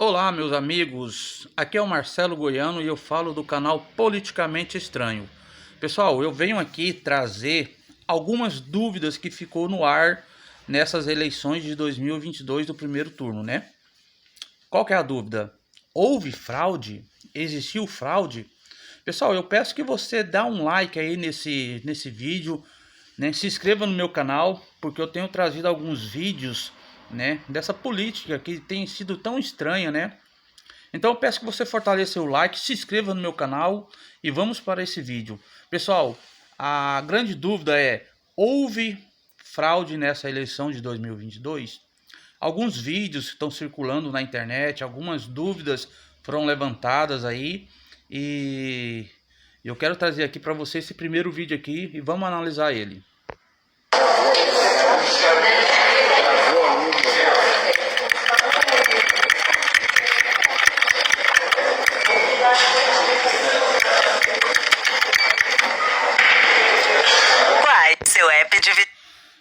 Olá, meus amigos, aqui é o Marcelo Goiano e eu falo do canal Politicamente Estranho. Pessoal, eu venho aqui trazer algumas dúvidas que ficou no ar nessas eleições de 2022 do primeiro turno, né? Qual que é a dúvida? Houve fraude? Existiu fraude? Pessoal, eu peço que você dê um like aí nesse vídeo, né? Se inscreva no meu canal, porque eu tenho trazido alguns vídeos, né, dessa política que tem sido tão estranha, né? Então eu peço que você fortaleça o like, se inscreva no meu canal e vamos para esse vídeo. Pessoal, a grande dúvida é: houve fraude nessa eleição de 2022? Alguns vídeos estão circulando na internet, algumas dúvidas foram levantadas aí e eu quero trazer aqui para você esse primeiro vídeo aqui e vamos analisar ele. Seu app de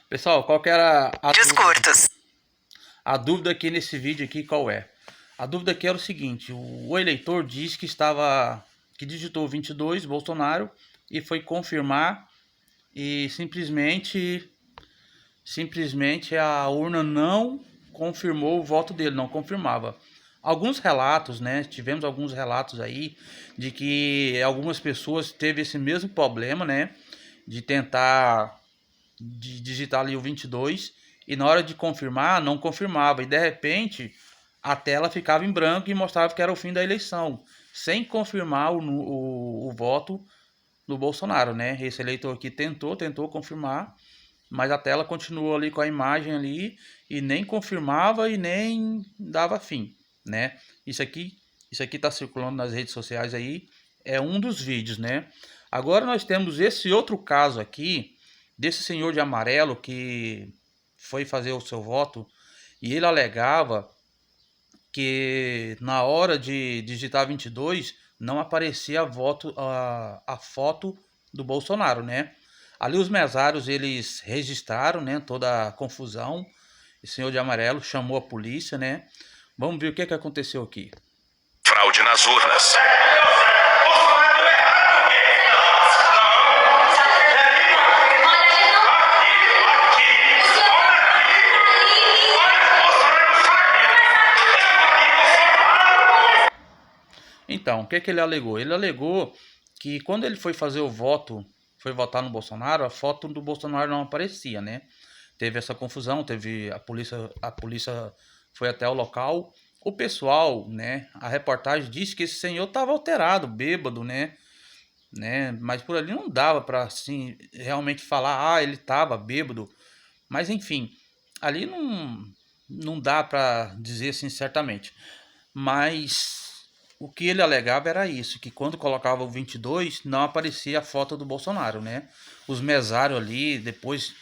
Pessoal, qual que era a vídeos curtos. A dúvida aqui nesse vídeo aqui qual é? A dúvida aqui era o seguinte: o eleitor diz que digitou 22 Bolsonaro e foi confirmar e simplesmente a urna não confirmou o voto dele, não confirmava. Alguns relatos, né? Tivemos alguns relatos aí de que algumas pessoas teve esse mesmo problema, né? De tentar digitar ali o 22 e na hora de confirmar, não confirmava. E de repente, a tela ficava em branco e mostrava que era o fim da eleição, sem confirmar o voto do Bolsonaro, né? Esse eleitor aqui tentou confirmar, mas a tela continuou ali com a imagem ali e nem confirmava e nem dava fim, né? Isso aqui tá circulando nas redes sociais aí, é um dos vídeos, né? Agora nós temos esse outro caso aqui, desse senhor de amarelo que foi fazer o seu voto e ele alegava que na hora de digitar 22 não aparecia a foto do Bolsonaro, né? Ali os mesários eles registraram, né, toda a confusão. O senhor de amarelo chamou a polícia, né? Vamos ver o que aconteceu aqui. Fraude nas urnas. Então, o que ele alegou? Ele alegou que quando ele foi fazer o voto, foi votar no Bolsonaro, a foto do Bolsonaro não aparecia, né? Teve essa confusão, a polícia foi até o local. O pessoal, né, a reportagem disse que esse senhor estava alterado, bêbado, né? Mas por ali não dava para assim realmente falar, ele estava bêbado. Mas enfim, ali não dá para dizer assim certamente. Mas o que ele alegava era isso, que quando colocava o 22 não aparecia a foto do Bolsonaro, né? Os mesários ali depois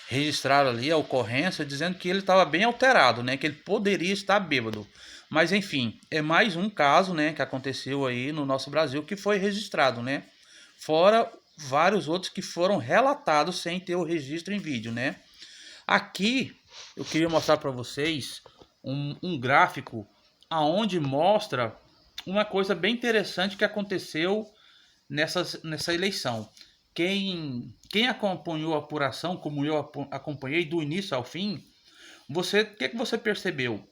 registraram ali a ocorrência dizendo que ele estava bem alterado, né? Que ele poderia estar bêbado. Mas enfim, é mais um caso, né, que aconteceu aí no nosso Brasil que foi registrado, né? Fora vários outros que foram relatados sem ter o registro em vídeo, né? Aqui eu queria mostrar para vocês um gráfico aonde mostra uma coisa bem interessante que aconteceu nessa eleição. Quem acompanhou a apuração, como eu acompanhei do início ao fim, o que você percebeu?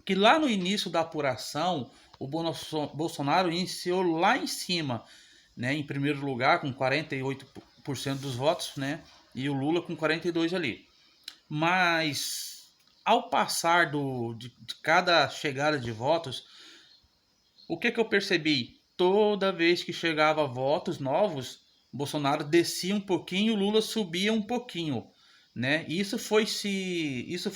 Que lá no início da apuração, o Bolsonaro iniciou lá em cima, né, em primeiro lugar com 48% dos votos, né, e o Lula com 42% ali. Mas ao passar de cada chegada de votos, o que eu percebi? Toda vez que chegava votos novos, Bolsonaro descia um pouquinho, Lula subia um pouquinho, né? Isso foi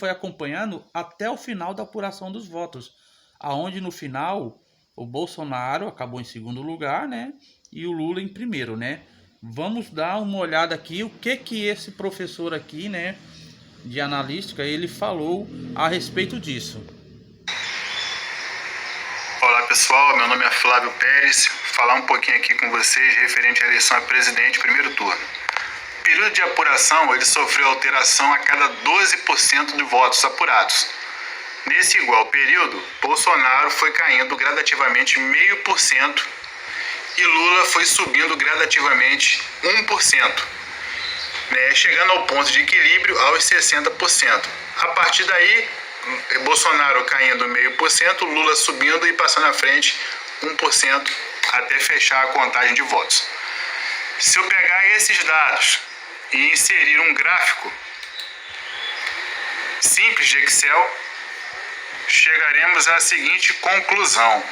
acompanhando até o final da apuração dos votos, aonde no final o Bolsonaro acabou em segundo lugar, né? E o Lula em primeiro, né? Vamos dar uma olhada aqui o que esse professor aqui, né, de analística, ele falou a respeito disso. Olá pessoal, meu nome é Flávio Pérez, falar um pouquinho aqui com vocês referente à eleição a presidente primeiro turno. O período de apuração ele sofreu alteração a cada 12% de votos apurados. Nesse igual período, Bolsonaro foi caindo gradativamente 0,5% e Lula foi subindo gradativamente 1%, né, chegando ao ponto de equilíbrio aos 60%. A partir daí, Bolsonaro caindo 0,5%, Lula subindo e passando à frente 1% até fechar a contagem de votos. Se eu pegar esses dados e inserir um gráfico simples de Excel, chegaremos à seguinte conclusão,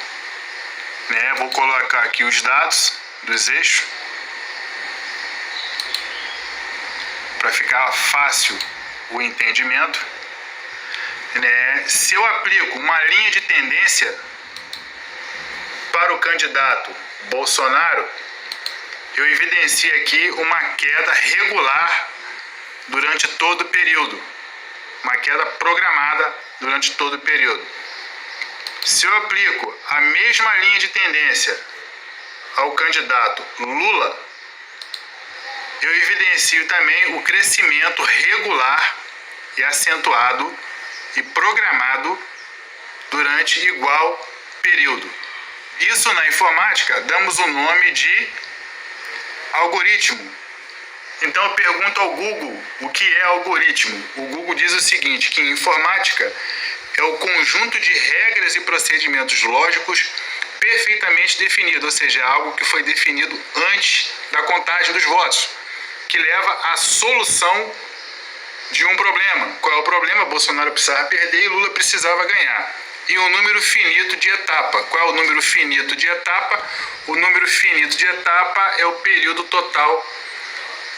né? Vou colocar aqui os dados dos eixos para ficar fácil o entendimento, né? Se eu aplico uma linha de tendência para o candidato Bolsonaro, eu evidencio aqui uma queda regular durante todo o período, uma queda programada durante todo o período. Se eu aplico a mesma linha de tendência ao candidato Lula, eu evidencio também o crescimento regular e acentuado e programado durante igual período. Isso na informática damos o nome de algoritmo. Então eu pergunto ao Google o que é algoritmo. O Google diz o seguinte, que em informática é o conjunto de regras e procedimentos lógicos perfeitamente definido, ou seja, é algo que foi definido antes da contagem dos votos, que leva à solução de um problema. Qual é o problema? Bolsonaro precisava perder e Lula precisava ganhar. E um número finito de etapa. Qual é o número finito de etapa? O número finito de etapa é o período total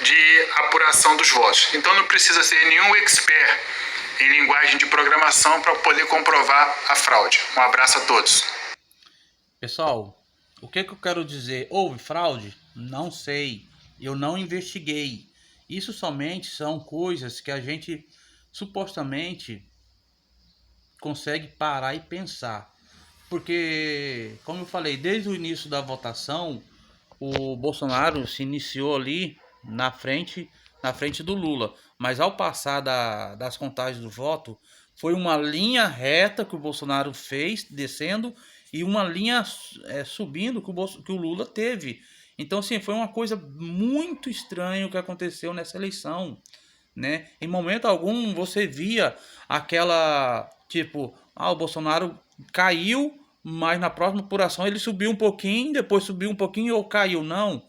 de apuração dos votos. Então não precisa ser nenhum expert em linguagem de programação para poder comprovar a fraude. Um abraço a todos. Pessoal, o que eu quero dizer? Houve fraude? Não sei. Eu não investiguei. Isso somente são coisas que a gente supostamente consegue parar e pensar. Porque, como eu falei, desde o início da votação, o Bolsonaro se iniciou ali na frente do Lula. Mas ao passar das contagens do voto, foi uma linha reta que o Bolsonaro fez, descendo, e uma linha subindo que o Lula teve. Então, assim, foi uma coisa muito estranha o que aconteceu nessa eleição, né? Em momento algum você via aquela, tipo, o Bolsonaro caiu, mas na próxima apuração ele subiu um pouquinho, depois subiu um pouquinho ou caiu. Não,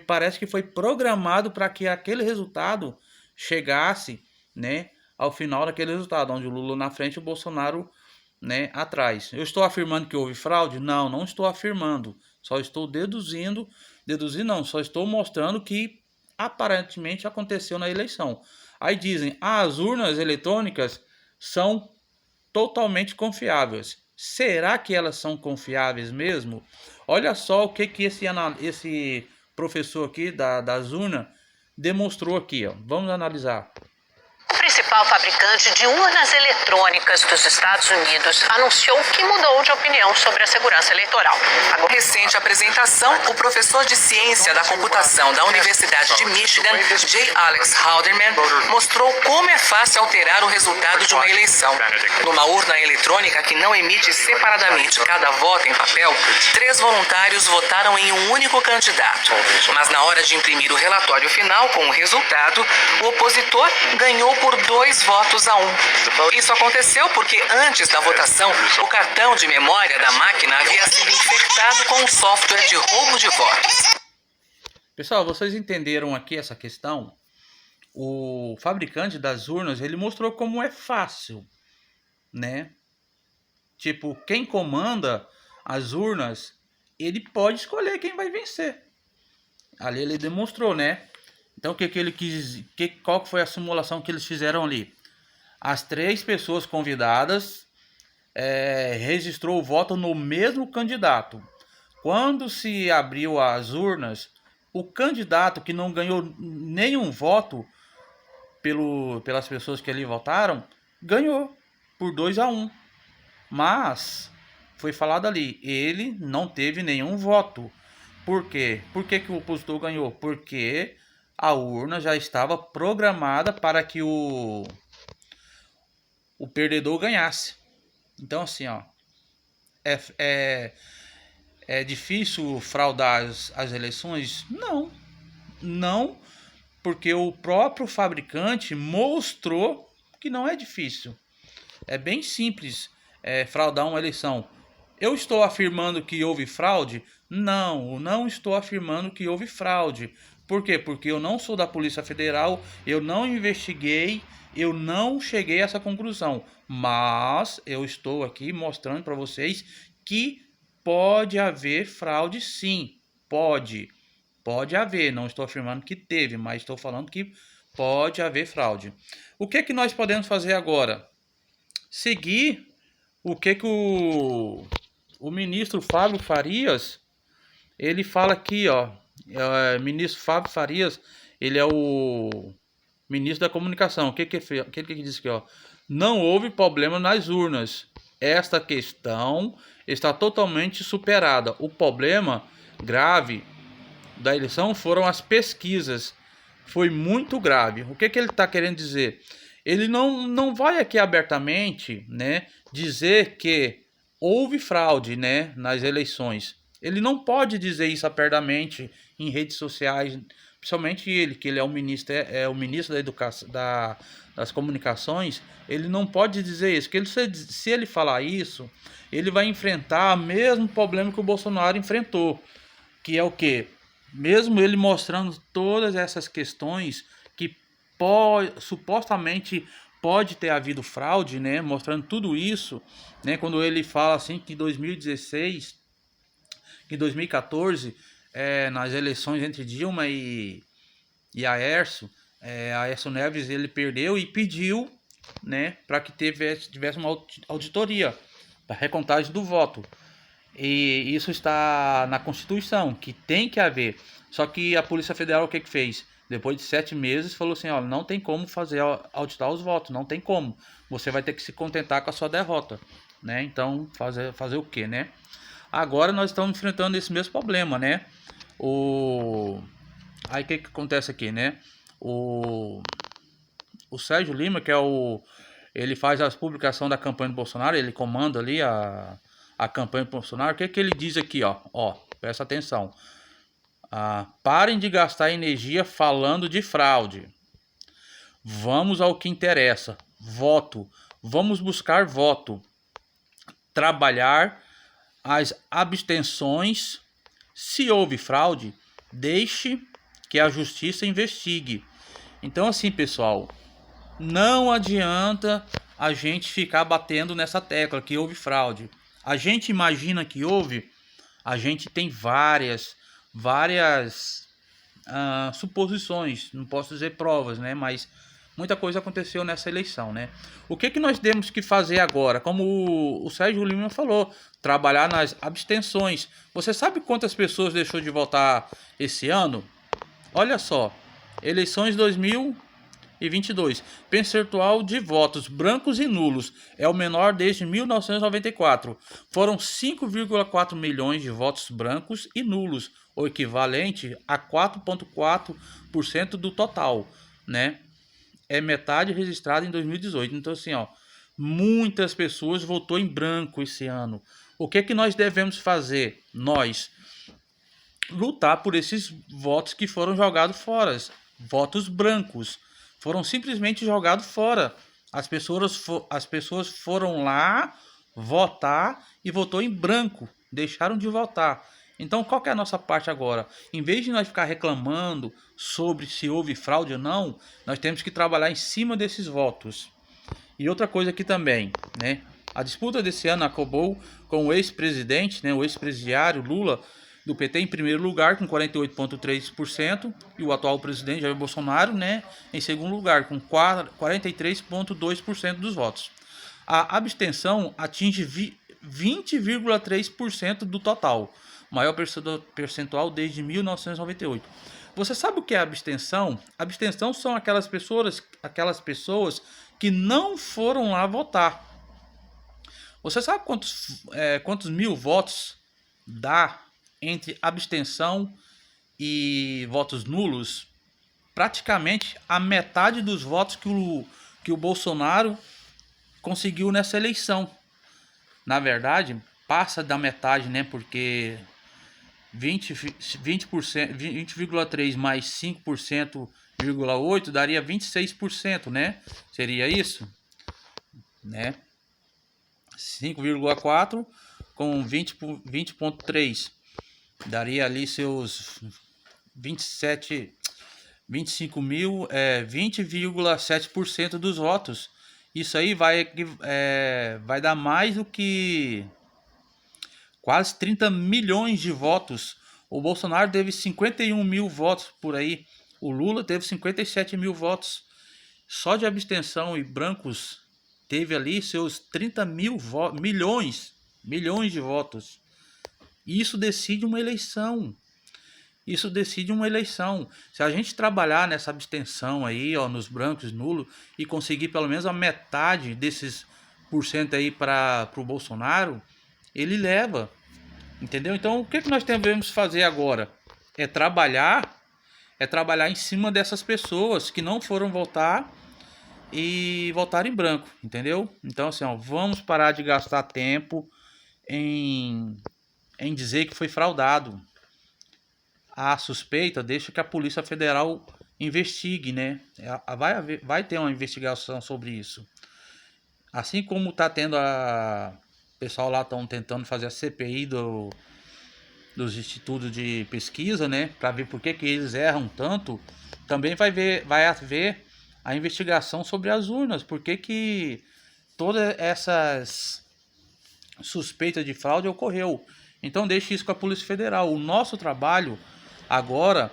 parece que foi programado para que aquele resultado chegasse, né, ao final daquele resultado, onde o Lula na frente e o Bolsonaro, né, atrás. Eu estou afirmando que houve fraude? Não, não estou afirmando. Só estou só estou mostrando que aparentemente aconteceu na eleição. Aí dizem, as urnas eletrônicas são totalmente confiáveis. Será que elas são confiáveis mesmo? Olha só o que esse professor aqui das urnas demonstrou aqui, ó. Vamos analisar. O principal fabricante de urnas eletrônicas dos Estados Unidos anunciou que mudou de opinião sobre a segurança eleitoral. Em recente apresentação, o professor de ciência da computação da Universidade de Michigan, J. Alex Halderman, mostrou como é fácil alterar o resultado de uma eleição. Numa urna eletrônica que não emite separadamente cada voto em papel, 3 voluntários votaram em um único candidato. Mas na hora de imprimir o relatório final com o resultado, o opositor ganhou por 2 votos a 1. Isso aconteceu porque antes da votação, o cartão de memória da máquina havia sido infectado com um software de roubo de votos. Pessoal, vocês entenderam aqui essa questão? O fabricante das urnas, ele mostrou como é fácil, né? Tipo, quem comanda as urnas, ele pode escolher quem vai vencer. Ali ele demonstrou, né? Então, o que ele quis, qual foi a simulação que eles fizeram ali? As 3 pessoas convidadas registrou o voto no mesmo candidato. Quando se abriu as urnas, o candidato que não ganhou nenhum voto pelas pessoas que ali votaram, ganhou por 2-1. Mas, foi falado ali, ele não teve nenhum voto. Por quê? Por que o opositor ganhou? Porque a urna já estava programada para que o perdedor ganhasse. Então, assim, ó, é difícil fraudar as eleições? Não, não, porque o próprio fabricante mostrou que não é difícil. É bem simples fraudar uma eleição. Eu estou afirmando que houve fraude? Não, não estou afirmando que houve fraude. Por quê? Porque eu não sou da Polícia Federal, eu não investiguei, eu não cheguei a essa conclusão. Mas eu estou aqui mostrando para vocês que pode haver fraude, sim. Pode. Pode haver. Não estou afirmando que teve, mas estou falando que pode haver fraude. O que nós podemos fazer agora? Seguir o que o ministro Fábio Farias, ele fala aqui, ó. Ministro Fábio Farias, ele é o ministro da comunicação. O que ele diz aqui, ó? Não houve problema nas urnas. Esta questão está totalmente superada. O problema grave da eleição foram as pesquisas. Foi muito grave. O que ele está querendo dizer? Ele não vai aqui abertamente, né, dizer que houve fraude, né, nas eleições. Ele não pode dizer isso abertamente em redes sociais, principalmente ele, que ele é o ministro, o ministro da educação, das comunicações. Ele não pode dizer isso, porque se ele falar isso, ele vai enfrentar o mesmo problema que o Bolsonaro enfrentou, que é o quê? Mesmo ele mostrando todas essas questões que supostamente pode ter havido fraude, né? Mostrando tudo isso, né? Quando ele fala assim que em 2016, em 2014, nas eleições entre Dilma e Aécio, Aécio Neves, ele perdeu e pediu, né, para que tivesse uma auditoria da recontagem do voto. E isso está na Constituição, que tem que haver. Só que a Polícia Federal o que fez? Depois de 7 meses falou assim, ó, não tem como auditar os votos, não tem como. Você vai ter que se contentar com a sua derrota, né? Então, fazer o quê, né? Agora nós estamos enfrentando esse mesmo problema, né? Aí o que acontece aqui, né? O Sérgio Lima, que ele faz as publicações da campanha do Bolsonaro, ele comanda ali a campanha do Bolsonaro. O que ele diz aqui, ó? Presta atenção. Parem de gastar energia falando de fraude. Vamos ao que interessa. Voto. Vamos buscar voto. Trabalhar as abstenções. Se houve fraude, deixe que a justiça investigue. Então, assim, pessoal, não adianta a gente ficar batendo nessa tecla que houve fraude. A gente imagina que houve, a gente tem várias suposições, não posso dizer provas, né? Mas muita coisa aconteceu nessa eleição, né? O que nós temos que fazer agora? Como o Sérgio Lima falou, trabalhar nas abstenções. Você sabe quantas pessoas deixou de votar esse ano? Olha só, eleições 2022, percentual de votos brancos e nulos é o menor desde 1994. Foram 5,4 milhões de votos brancos e nulos, o equivalente a 4,4% do total, né? É metade registrada em 2018. Então, assim, ó, muitas pessoas votou em branco esse ano. O que nós devemos fazer? Nós lutar por esses votos que foram jogados fora, votos brancos. Foram simplesmente jogados fora. As pessoas foram lá votar e votou em branco. Deixaram de votar. Então, qual que é a nossa parte agora? Em vez de nós ficar reclamando sobre se houve fraude ou não, nós temos que trabalhar em cima desses votos. E outra coisa aqui também, né? A disputa desse ano acabou com o ex-presidente, né, o ex-presidiário Lula, do PT em primeiro lugar com 48,3% e o atual presidente Jair Bolsonaro, né, em segundo lugar com 43,2% dos votos. A abstenção atinge 20,3% do total, maior percentual desde 1998. Você sabe o que é abstenção? Abstenção são aquelas pessoas que não foram lá votar. Você sabe quantos mil votos dá entre abstenção e votos nulos? Praticamente a metade dos votos que o Bolsonaro conseguiu nessa eleição. Na verdade, passa da metade, né? Porque 20,3 mais 5,8 daria 26%, né? Seria isso, né? 5,4 com 20,3 daria ali seus 20,7% dos votos. Isso aí vai dar mais do que quase 30 milhões de votos. O Bolsonaro teve 51 mil votos por aí. O Lula teve 57 mil votos. Só de abstenção e brancos teve ali seus 30 milhões de votos. Isso decide uma eleição. Isso decide uma eleição. Se a gente trabalhar nessa abstenção aí, ó, nos brancos, nulos, e conseguir pelo menos a metade desses % aí para o Bolsonaro, ele leva. Entendeu? Então, o que nós devemos fazer agora? É trabalhar em cima dessas pessoas que não foram votar e votaram em branco, entendeu? Então, assim, ó, vamos parar de gastar tempo em dizer que foi fraudado. A suspeita deixa que a Polícia Federal investigue, né? Vai ter uma investigação sobre isso. Assim como tá tendo o pessoal lá estão tentando fazer a CPI dos institutos de pesquisa, né? Para ver por que eles erram tanto. Também vai haver a investigação sobre as urnas. Por que todas essas suspeitas de fraude ocorreu. Então deixe isso com a Polícia Federal. O nosso trabalho agora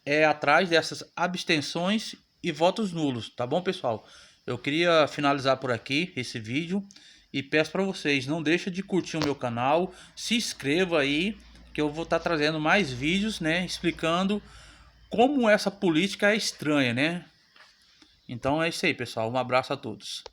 é atrás dessas abstenções e votos nulos, tá bom, pessoal? Eu queria finalizar por aqui esse vídeo e peço para vocês, não deixa de curtir o meu canal, se inscreva aí, que eu vou estar trazendo mais vídeos, né, explicando como essa política é estranha, né? Então é isso aí, pessoal. Um abraço a todos.